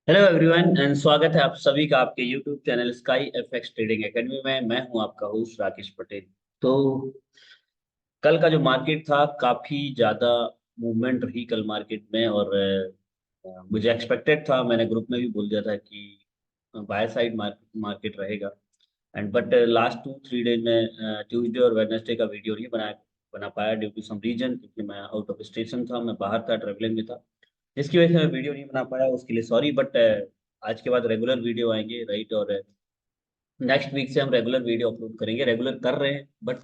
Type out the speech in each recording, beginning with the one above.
Hello everyone and स्वागत है आप सभी का आपके YouTube channel sky FX trading academy में। मैं हूं आपका होस्ट राकेश पटेल। तो कल का जो मार्केट था काफी ज्यादा मूवमेंट रही कल मार्केट में। और मुझे एक्सपेक्टेड था, मैंने ग्रुप में भी बोल दिया था कि बाय साइड मार्केट रहेगा। एंड बट लास्ट 2-3 डेज में ट्यूसडे और वेडनेसडे का वीडियो नहीं बना पाया ड्यू टू सम रीजन, क्योंकि मैं आउट ऑफ स्टेशन था, मैं बाहर था, ट्रेवलिंग में था, जिसकी वजह से मैं वीडियो नहीं बना पाया। उसके लिए सॉरी। बट आज के बाद रेगुलर वीडियो आएंगे, राइट। और नेक्स्ट वीक से हम रेगुलर वीडियो अपलोड करेंगे, रेगुलर कर रहे हैं। बट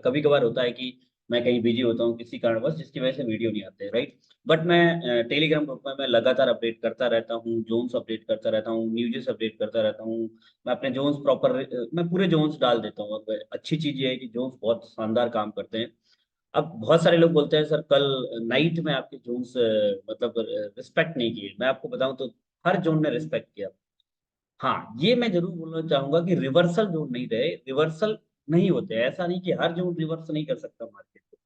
कभी कभार होता है कि मैं कहीं बिजी होता हूँ किसी कारणवश, जिसकी वजह से वीडियो नहीं आते, राइट। बट मैं टेलीग्राम ग्रुप में मैं लगातार अपडेट करता रहता हूँ, जोन्स अपडेट करता रहता हूँ, न्यूज़ अपडेट करता रहता हूँ। मैं अपने जोन्स प्रॉपर, मैं पूरे जोन्स डाल देता हूँ। और अच्छी चीज़ ये है कि जोन्स बहुत शानदार काम करते हैं। अब बहुत सारे लोग बोलते हैं सर कल नाइट में आपके जोन्स मतलब रिस्पेक्ट नहीं किए। मैं आपको बताऊं तो हर जोन ने रिस्पेक्ट किया। हाँ, ये मैं जरूर बोलना चाहूंगा कि रिवर्सल जोन नहीं रहे, रिवर्सल नहीं होते। ऐसा नहीं कि हर जोन रिवर्स नहीं कर सकता मार्केट को,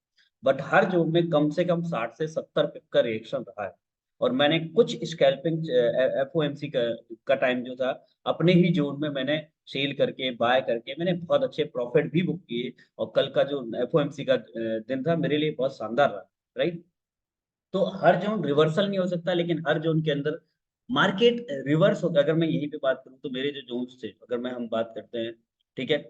बट हर जोन में कम से कम 60 से 70 पिप का रिएक्शन रहा है। और मैंने कुछ स्कैल्पिंग एफओएमसी का टाइम जो था, अपने ही जोन में मैंने सेल करके बाय करके मैंने बहुत अच्छे प्रॉफिट भी बुक किए। और कल का जो एफओएमसी का दिन था मेरे लिए बहुत शानदार रहा, राइट। तो हर जोन रिवर्सल नहीं हो सकता, लेकिन हर जोन के अंदर मार्केट रिवर्स होगा। अगर मैं यहीं पे बात करूं तो मेरे जो जोन्स थे, अगर मैं हम बात करते हैं, ठीक है।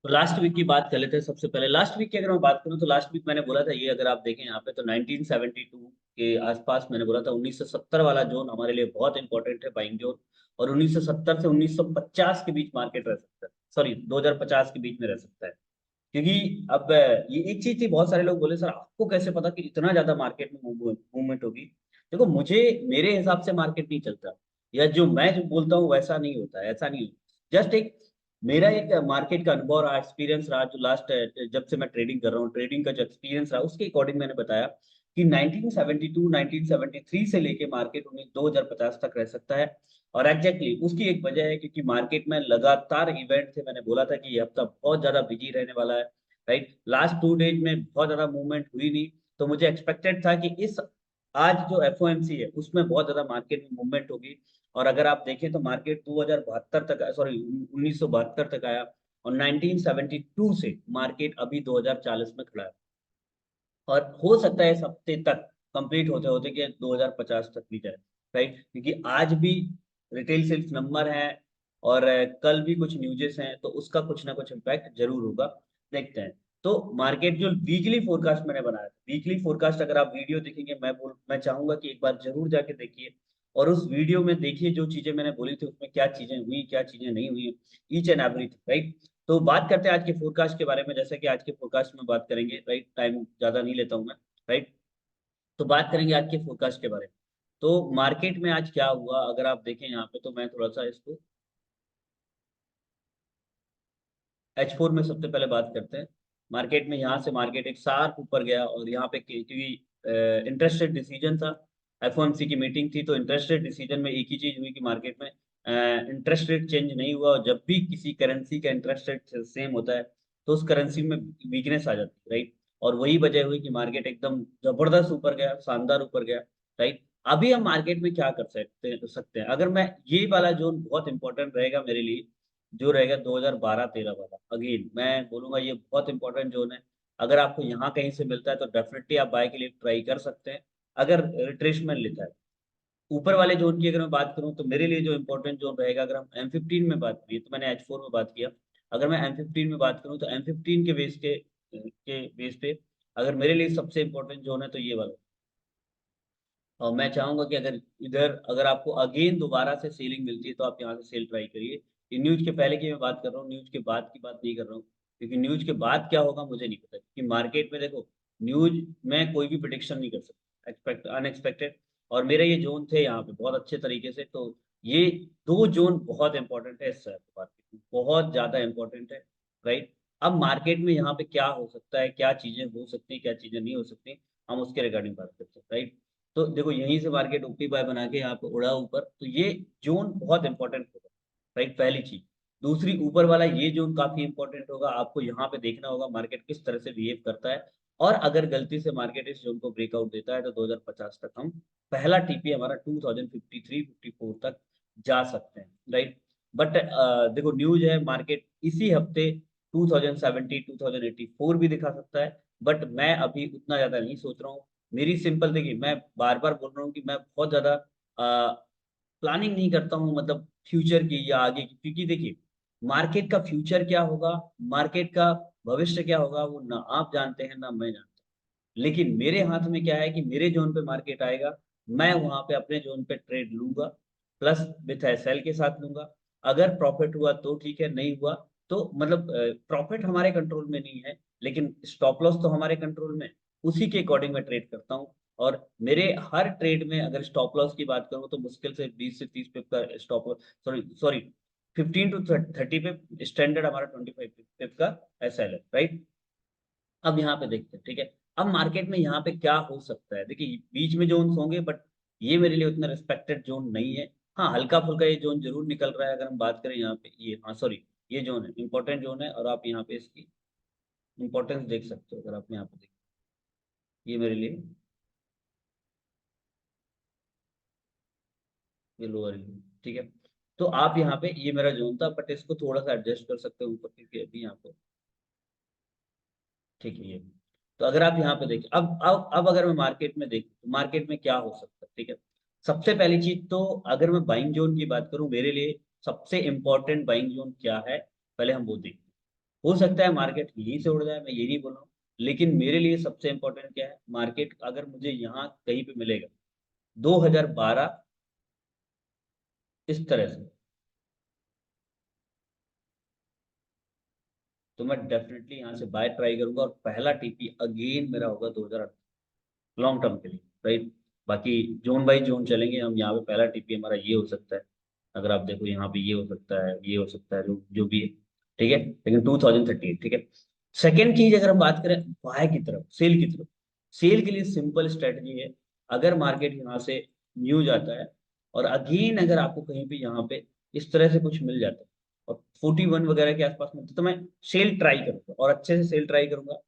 तो लास्ट वीक की बात कर लेते हैं। सबसे पहले लास्ट वीक की अगर मैं बात करूं तो लास्ट वीक मैंने बोला था, ये अगर आप देखें यहाँ पे, तो 1972 के आसपास मैंने बोला था 1970 वाला जोन हमारे लिए बहुत इंपॉर्टेंट है, बाइंग जोन। और 1970 से 1950 के बीच मार्केट रह सकता है, सॉरी 2050 के बीच में रह सकता है। क्योंकि अब ये एक चीज थी, बहुत सारे लोग बोले सर आपको कैसे पता कि इतना ज्यादा मार्केट में मूवमेंट होगी। देखो, मुझे मेरे हिसाब से मार्केट नहीं चलता, या जो मैं जो बोलता हूँ वैसा नहीं होता है, ऐसा नहीं होता। जस्ट एक मेरा एक मार्केट का अनुभव रहा, एक्सपीरियंस रहा, जो लास्ट जब से मैं ट्रेडिंग कर रहा हूँ, ट्रेडिंग का जो एक्सपीरियंस रहा उसके अकॉर्डिंग मैंने बताया कि 1972 1973 से लेके मार्केट 2050 तक रह सकता है। और एग्जैक्टली उसकी एक वजह है क्योंकि मार्केट में लगातार इवेंट थे। मैंने बोला था कि ये हफ्ता बहुत ज्यादा बिजी रहने वाला है, राइट। लास्ट 2 डेज में बहुत ज्यादा मूवमेंट हुई नहीं, तो मुझे एक्सपेक्टेड था कि इस आज जो एफओएमसी है उसमें बहुत ज्यादा मार्केट में मूवमेंट होगी। और अगर आप देखें तो मार्केट 2072 तक, सॉरी 1972 तक आया। और 1972 से मार्केट अभी 2040 में खड़ा है। और हो सकता है इस हफ्ते तक कंप्लीट होते होते कि 2050 तक भी जाए, राइट। क्योंकि आज भी रिटेल सेल्स नंबर है, और कल भी कुछ न्यूजेस हैं, तो उसका कुछ ना कुछ इम्पैक्ट जरूर होगा। देखते हैं। तो मार्केट जो वीकली फोरकास्ट मैंने बनाया, वीकली फोरकास्ट अगर आप वीडियो देखेंगे, मैं चाहूंगा कि एक बार जरूर जाके देखिए। और उस वीडियो में देखिए जो चीजें मैंने बोली थी उसमें क्या चीजें हुई, क्या चीजें नहीं हुई, ईच एंड एवरीथिंग, राइट। तो बात करते हैं आज के फोरकास्ट के बारे में। जैसे कि आज के फोरकास्ट में बात करेंगे, राइट, टाइम ज्यादा नहीं लेता हूं मैं, राइट। तो बात करेंगे आज के फोरकास्ट के बारे में। तो मार्केट में आज क्या हुआ अगर आप देखें यहाँ पे, तो मैं थोड़ा सा इसको H4 में सबसे पहले बात करते हैं। मार्केट में यहाँ से मार्केट एक शार्प ऊपर गया, और यहाँ पे क्योंकि इंटरेस्ट रेट डिसीजन था, एफओएमसी की मीटिंग थी, तो इंटरेस्ट रेट डिसीजन में एक ही चीज हुई कि मार्केट में इंटरेस्ट रेट चेंज नहीं हुआ। और जब भी किसी करेंसी का इंटरेस्ट रेट सेम होता है तो उस करेंसी में वीकनेस आ जाती है, राइट। और वही वजह हुई कि मार्केट एकदम जबरदस्त ऊपर गया, शानदार ऊपर गया, राइट। अभी हम मार्केट में क्या कर सकते हैं अगर मैं, ये वाला जोन बहुत इंपॉर्टेंट रहेगा मेरे लिए, जो रहेगा 2012-13 वाला। अगेन मैं बोलूंगा ये बहुत इंपॉर्टेंट जोन है। अगर आपको यहाँ कहीं से मिलता है तो डेफिनेटली आप बाय के लिए ट्राई कर सकते हैं, अगर रिट्रेसमेंट लेता है। ऊपर वाले जोन की अगर मैं बात करूं तो मेरे लिए जो इंपॉर्टेंट जोन रहेगा, अगर हम M15 में बात करिए, तो मैंने H4 में बात किया। अगर मैं M15 में बात करूं तो M15 के बेस पे अगर मेरे लिए सबसे इंपॉर्टेंट जोन है तो ये वाला। और मैं चाहूंगा कि अगर इधर अगर आपको अगेन दोबारा से सेलिंग मिलती है तो आप यहाँ से सेल ट्राई करिए। ये न्यूज के पहले की मैं बात कर रहा हूँ, न्यूज के बाद की बात नहीं कर रहा हूँ। क्योंकि न्यूज के बाद क्या होगा मुझे नहीं पता, क्योंकि मार्केट में देखो, न्यूज में कोई भी प्रिडिक्शन नहीं कर सकता, एक्सपेक्ट अनएक्सपेक्टेड। और मेरे ये जोन थे यहाँ पे बहुत अच्छे तरीके से। तो ये दो जोन बहुत इंपॉर्टेंट है इस मार्केट में, बहुत ज्यादा इंपॉर्टेंट है, राइट। अब मार्केट में यहाँ पे क्या हो सकता है, क्या चीजें हो सकती है, क्या चीजें नहीं हो सकती, हम उसके रिगार्डिंग बात करते हैं, राइट। तो देखो, यहीं से मार्केट ओपी बाय बना के यहाँ पे उड़ा ऊपर, तो ये जोन बहुत इंपॉर्टेंट होगा, राइट, पहली चीज। दूसरी, ऊपर वाला ये जोन काफी इंपॉर्टेंट होगा, आपको यहाँ पे देखना होगा मार्केट किस तरह से बिहेव करता है। और अगर गलती से मार्केट इस जोन को ब्रेकआउट देता है तो 2050 तक हम पहला टीपी हमारा 2053-54 तक जा सकते हैं, राइट। बट देखो न्यूज है, मार्केट इसी हफ्ते 2070 2084 भी दिखा सकता है, बट मैं अभी उतना ज्यादा नहीं सोच रहा हूँ। मेरी सिंपल, देखिए मैं बार बार बोल रहा हूँ कि मैं बहुत ज्यादा प्लानिंग नहीं करता हूँ, मतलब फ्यूचर की या आगे की, क्योंकि देखिए मार्केट का फ्यूचर क्या होगा, मार्केट का भविष्य क्या होगा, वो ना आप जानते हैं ना मैं जानता हूँ। लेकिन मेरे हाथ में क्या है कि मेरे जोन पे मार्केट आएगा, मैं वहां पे अपने जोन पे ट्रेड लूंगा, प्लस विथ एसएल के साथ लूंगा। अगर प्रॉफिट हुआ तो ठीक है, नहीं हुआ तो मतलब प्रॉफिट हमारे कंट्रोल में नहीं है, लेकिन स्टॉप लॉस तो हमारे कंट्रोल में, उसी के अकॉर्डिंग मैं ट्रेड करता हूँ। और मेरे हर ट्रेड में अगर स्टॉप लॉस की बात करूँ तो मुश्किल से 20 से 30 पिप का stop loss, sorry sorry 15 to 30 pip, standard हमारा 25 पिप का एसएल है, राइट। अब यहाँ पे देखते हैं, ठीक है। अब मार्केट में यहाँ पे क्या हो सकता है, देखिए बीच में जोन होंगे, बट ये मेरे लिए उतना रिस्पेक्टेड जोन नहीं है। हाँ हल्का फुल्का ये जोन जरूर निकल रहा है, अगर हम बात करें यहाँ पे, ये हाँ सॉरी, ये जोन है इंपॉर्टेंट जोन है, और आप यहाँ पे इसकी इंपॉर्टेंस देख सकते हो, अगर आप यहाँ पे देखें, ये मेरे लिए ये लोअर है, ठीक है। तो आप यहाँ पे, ये मेरा जोन था, बट इसको थोड़ा सा एडजस्ट कर सकते हो ऊपर, क्योंकि अभी यहाँ पे ठीक है ये। तो अगर आप यहाँ पे देखिए, अब अगर मैं मार्केट में देखूँ तो मार्केट में क्या हो सकता है, ठीक है। सबसे पहली चीज तो, अगर मैं बाइंग जोन की बात करूँ, मेरे लिए सबसे इंपॉर्टेंट बाइंग जोन क्या है, पहले हम वो देखते हैं। हो सकता है मार्केट यहीं से उड़ जाए, मैं ये नहीं बोल रहा हूँ, लेकिन मेरे लिए सबसे इंपॉर्टेंट क्या है, मार्केट अगर मुझे यहाँ कहीं पे मिलेगा 2012 इस तरह से, तो मैं डेफिनेटली यहाँ से बाय ट्राई करूंगा, और पहला टीपी अगेन मेरा होगा 2008, लॉन्ग टर्म के लिए, राइट। बाकी जोन बाई जोन चलेंगे हम, यहाँ पे पहला टीपी हमारा ये हो सकता है, अगर आप देखो यहाँ पे ये हो सकता है, ये हो सकता है, जो जो भी है, ठीक है, लेकिन 2038, ठीक है। सेकेंड चीज अगर हम बात करें बाय की तरफ, सेल की तरफ, सेल के लिए सिंपल स्ट्रेटजी है। अगर मार्केट यहाँ से न्यूज आता है, और अगेन अगर आपको कहीं पे यहाँ पे इस तरह से कुछ मिल जाता है, और 41 वगैरह के आसपास मिलता है, तो मैं सेल ट्राई करूंगा, और अच्छे से सेल ट्राई करूंगा।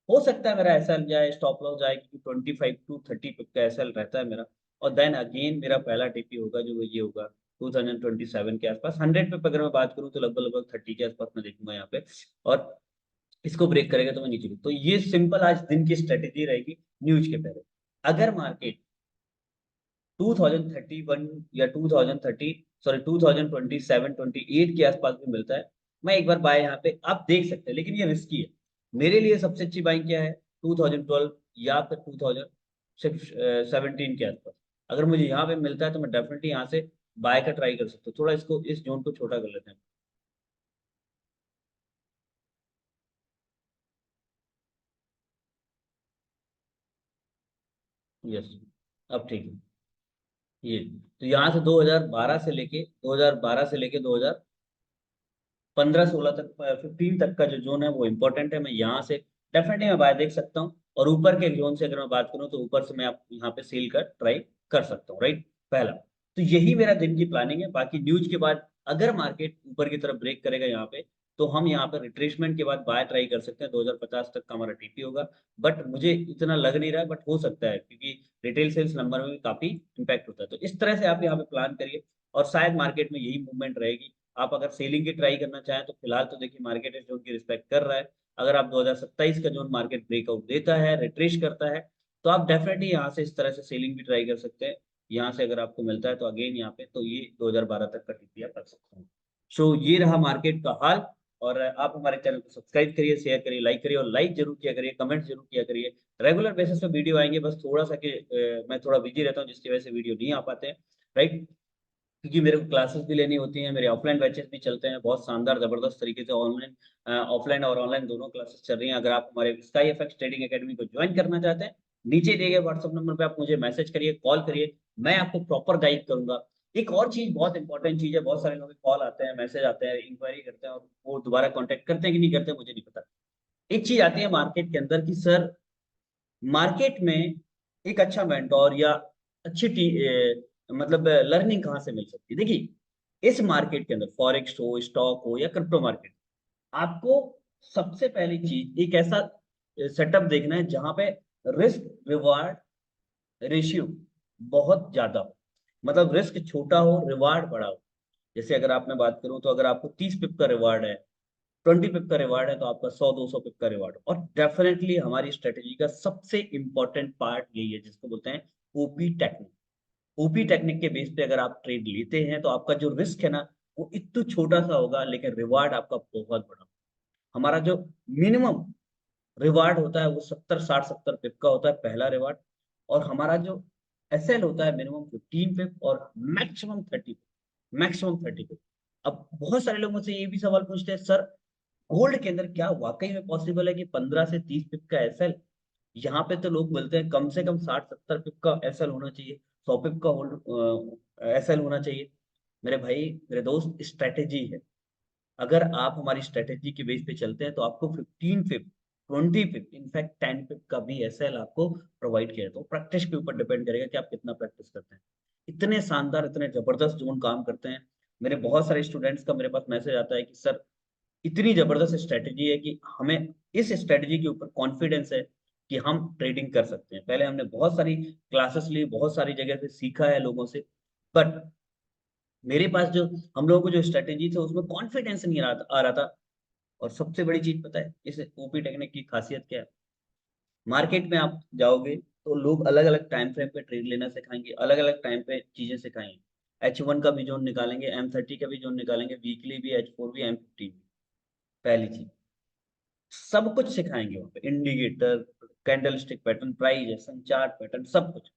हो सकता है मेरा एसएल जाए, स्टॉप लॉस जाए, क्योंकि 25 to 30 पिप का एसएल रहता है मेरा। और देन अगेन मेरा पहला टीपी होगा जो ये होगा 2027 के आसपास, 100 पिप अगर मैं बात करूँ तो लगभग लगभग 30 के आसपास मैं देखूंगा यहाँ पे। और इसको ब्रेक करेगा तो मैं नीचे, तो ये सिंपल आज दिन की स्ट्रेटेजी रहेगी न्यूज के पहले। अगर मार्केट 2031 या 2030, सॉरी 2027 28 के आसपास भी मिलता है, मैं एक बार बाय यहाँ पे आप देख सकते हैं, लेकिन ये रिस्की है। मेरे लिए सबसे अच्छी बाइंग क्या है, 2012 या फिर 2017 के आसपास। अगर मुझे यहाँ पे मिलता है तो मैं डेफिनेटली यहाँ से बाय का ट्राई कर सकता हूँ। थोड़ा इसको, इस जोन को छोटा कर लेते हैं। यस, अब ठीक है ये। तो यहाँ से 2012 से लेके 2015 16 तक, 15 तक का जो जोन है वो इंपॉर्टेंट है, मैं यहाँ से डेफिनेटली मैं बाय देख सकता हूँ। और ऊपर के जोन से अगर मैं बात करूँ तो ऊपर से मैं आप यहाँ पे सेल कर ट्राई कर सकता हूँ, राइट। पहला, तो यही मेरा दिन की प्लानिंग है। बाकी न्यूज के बाद अगर मार्केट ऊपर की तरफ ब्रेक करेगा यहाँ पे, तो हम यहाँ पे रिट्रेसमेंट के बाद बाय ट्राई कर सकते हैं, 2050 तक का हमारा टीपी होगा। बट मुझे इतना लग नहीं रहा है, बट हो सकता है, क्योंकि रिटेल सेल्स नंबर में भी काफी इंपैक्ट होता है। तो इस तरह से आप यहाँ पे प्लान करिए, और शायद मार्केट में यही मूवमेंट रहेगी। आप अगर सेलिंग की ट्राई करना चाहें तो फिलहाल तो देखिए मार्केट इस जोन की रिस्पेक्ट कर रहा है। अगर आप 2027 का जोन मार्केट ब्रेकआउट देता है, रिट्रेस करता है, तो आप डेफिनेटली यहाँ से इस तरह से सेलिंग भी ट्राई कर सकते हैं। यहाँ से अगर आपको मिलता है तो अगेन यहाँ पे, तो ये 2012 तक का टीपी आप रख सकते हैं। सो ये रहा मार्केट का हाल। और आप हमारे चैनल को सब्सक्राइब करिए, शेयर करिए, लाइक करिए, और लाइक जरूर किया करिए, कमेंट जरूर किया करिए। रेगुलर बेसिस पे वीडियो आएंगे, बस थोड़ा सा कि मैं थोड़ा बिजी रहता हूँ, जिसकी वजह से वीडियो नहीं आ पाते हैं, राइट। क्योंकि मेरे को क्लासेस भी लेनी होती हैं, मेरे ऑफलाइन बैचेस भी चलते हैं, बहुत शानदार जबरदस्त तरीके से ऑनलाइन, ऑफलाइन और ऑनलाइन दोनों क्लासेस चल रही हैं। अगर आप हमारे स्काई एफएक्स ट्रेडिंग एकेडमी को ज्वाइन करना चाहते हैं, नीचे दिए गए व्हाट्सएप नंबर पे आप मुझे मैसेज करिए, कॉल करिए, मैं आपको प्रॉपर गाइड करूंगा। एक और चीज, बहुत इंपॉर्टेंट चीज है, बहुत सारे लोग कॉल आते हैं, मैसेज आते हैं, इंक्वायरी करते हैं, और वो दोबारा कॉन्टेक्ट करते हैं कि नहीं करते मुझे नहीं पता। एक चीज आती है मार्केट के अंदर कि सर, मार्केट में एक अच्छा मेंटोर या अच्छी मतलब लर्निंग कहाँ से मिल सकती है। देखिए इस मार्केट के अंदर, फॉरेक्स हो, स्टॉक हो, या क्रिप्टो मार्केट, आपको सबसे पहली चीज एक ऐसा सेटअप देखना है जहां पे रिस्क रिवार्ड रेशियो बहुत ज्यादा हो, मतलब रिस्क छोटा हो रिवार्ड बड़ा हो। जैसे अगर आप मैं बात करूं तो अगर आपको 30 पिप का रिवार्ड है, 20 पिप का रिवार्ड है, तो आपका 100-200 पिप का रिवार्ड। और डेफिनेटली हमारी स्ट्रेटेजी का सबसे इंपॉर्टेंट पार्ट यही है जिसको बोलते हैं ओपी टेक्निक। ओपी टेक्निक के बेस पे अगर आप ट्रेड लेते हैं तो आपका जो रिस्क है ना वो इतना छोटा सा होगा, लेकिन रिवार्ड आपका बहुत बड़ा। हमारा जो मिनिमम रिवार्ड होता है वो 70-60-70 पिप का होता है, पहला रिवार्ड। और हमारा जो एसएल होता है मिनिमम 15 पिप और मैक्सिमम 30 पिप। अब बहुत सारे लोग मुझसे ये भी सवाल पूछते हैं, सर गोल्ड के अंदर क्या वाकई में पॉसिबल है कि 15 से 30 पिप का एसएल? यहाँ पे तो लोग बोलते हैं कम से कम 60-70 पिप का एसएल होना चाहिए, 100 पिप का होल्ड एसएल होना चाहिए। मेरे भाई मेरे दोस्त, स्ट्रेटेजी है। अगर आप हमारी स्ट्रेटेजी के बेस पे चलते हैं तो आपको 15 पिप, 20 पिप, इनफैक्ट 10 पिप का भी एसएल आपको प्रोवाइड किया जाता है। प्रैक्टिस के ऊपर डिपेंड करेगा कि आप कितना प्रैक्टिस करते हैं। इतने शानदार इतने जबरदस्त जोन काम करते हैं। मेरे बहुत सारे स्टूडेंट्स का मेरे पास मैसेज आता है कि सर इतनी जबरदस्त स्ट्रेटेजी है कि हमें इस स्ट्रेटेजी के ऊपर कॉन्फिडेंस है कि हम ट्रेडिंग कर सकते हैं। पहले हमने बहुत सारी क्लासेस ली, बहुत सारी जगह से सीखा है लोगों से, बट मेरे पास जो हम लोगों को जो स्ट्रेटेजी था उसमें कॉन्फिडेंस नहीं आ रहा था। और सबसे बड़ी चीज पता है इस ओपी टेक्निक की खासियत क्या है? मार्केट में आप जाओगे तो लोग अलग अलग टाइम फ्रेम पे ट्रेड लेना सिखाएंगे, अलग अलग टाइम पे चीजें सिखाएंगे। H1 का भी जोन निकालेंगे, M30 का भी जोन निकालेंगे, वीकली भी, H4 भी, M15 भी। पहली चीज, सब कुछ सिखाएंगे वहाँ पे, indicator, candle stick pattern, price action, chart pattern, सब कुछ।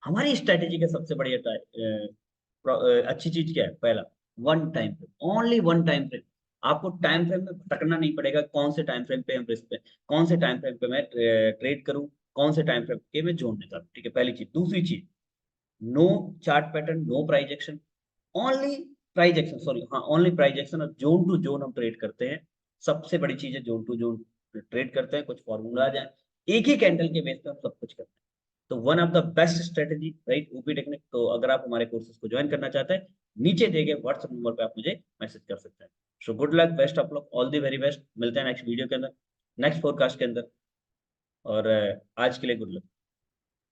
हमारी स्ट्रेटेजी का सबसे बढ़िया अच्छी चीज क्या है? पहला, one time frame, only one time frame. आपको टाइम फ्रेम में भटकना नहीं पड़ेगा, कौन से टाइम फ्रेम पे हम रिस्क पे, कौन से टाइम फ्रेम पे मैं ट्रेड करूं, कौन से टाइम फ्रेम के मैं जोन निकालूं। ठीक है, पहली चीज। दूसरी चीज, no chart pattern, no price action, only price action, sorry हाँ, ओनली प्राइस एक्शन। और जोन टू जोन हम ट्रेड करते हैं। सबसे बड़ी चीज है जोन टू जोन ट्रेड करते हैं। कुछ फॉर्मूला है, एक ही कैंडल के बेस पे हम सब कुछ करते हैं। तो one of the best strategy, right, OP technique. तो अगर आप हमारे कोर्सेज को ज्वाइन करना चाहते हैं, नीचे दिए गए व्हाट्सएप नंबर पे आप मुझे मैसेज कर सकते हैं। So good luck, best of luck, all the very best. मिलते हैं नेक्स्ट वीडियो के अंदर, नेक्स्ट फोरकास्ट के अंदर। और आज के लिए गुड लक।